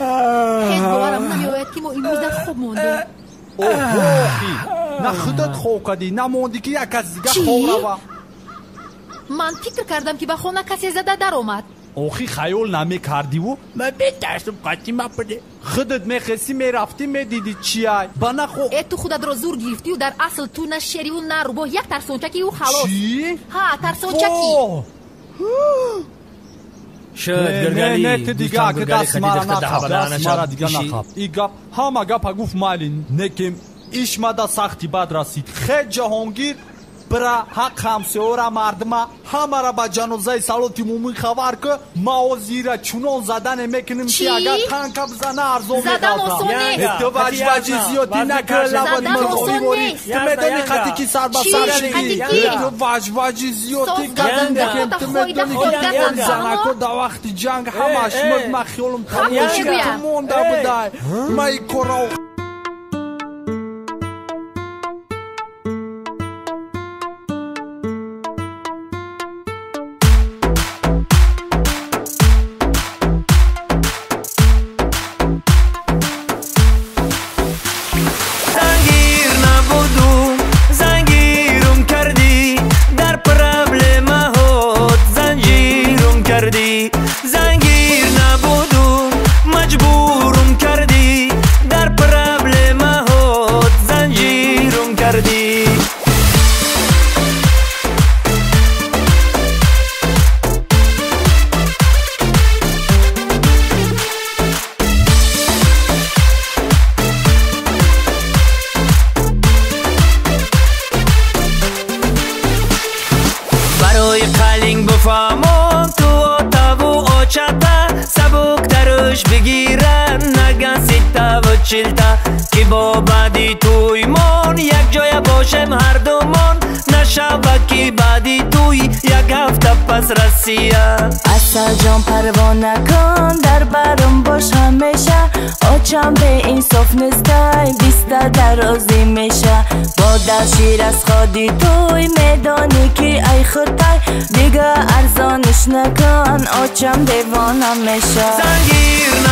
هیچ باورم نمی‌آید که ما امروز در خواب ماندیم. نه خودت خواب کردی نه موندی که یک از دیگه خواب روا. من فکر کردم که به خانه کسی زده در آمد. آخی خیال نمی کردی و؟ من بترسم قطعی مپده. خودت میخستی میرفتی میدیدی چی های؟ بنا خوب تو خودت را زور گرفتی و در اصل تو نه شری و نه روباه، یک ترسونچکی و خلاص. چی؟ ها ترسونچکی. نه دیگه که دست مرا نخواب، دست مرا دیگه نخواب. ای گپ همه گپ گفت مالین نکیم ایش مده سختی بد رسید. خیلی جهانگیر برا حق همسیورا مردم همه را به جنازه سلوت عمومی خبر که ما زیر چونان زدن میکنیم که اگر تنک بزنه ارزو زدن آسان نیست. تو وجه زیادی نکر لباد مرخوی باری تو میدونی خطی که سر به سر شدی تو وجه زیادی گذن دکیم تو میدونی که این زنکو در وقت جنگ همش من خیالم تماشی تو مونده بودای ما ای کراو که با بعدی تویمان یک جای باشم هر دومان نشود که بعدی توی یک هفته پس رسیه اصل جان پروانه کن در برم باش همیشه آچم به این صف نستای بیسته درازی میشه با در شیر از خودی توی میدانی که ای خودتای دیگه ارزانش نکن آچم دیوانم میشه زنگیر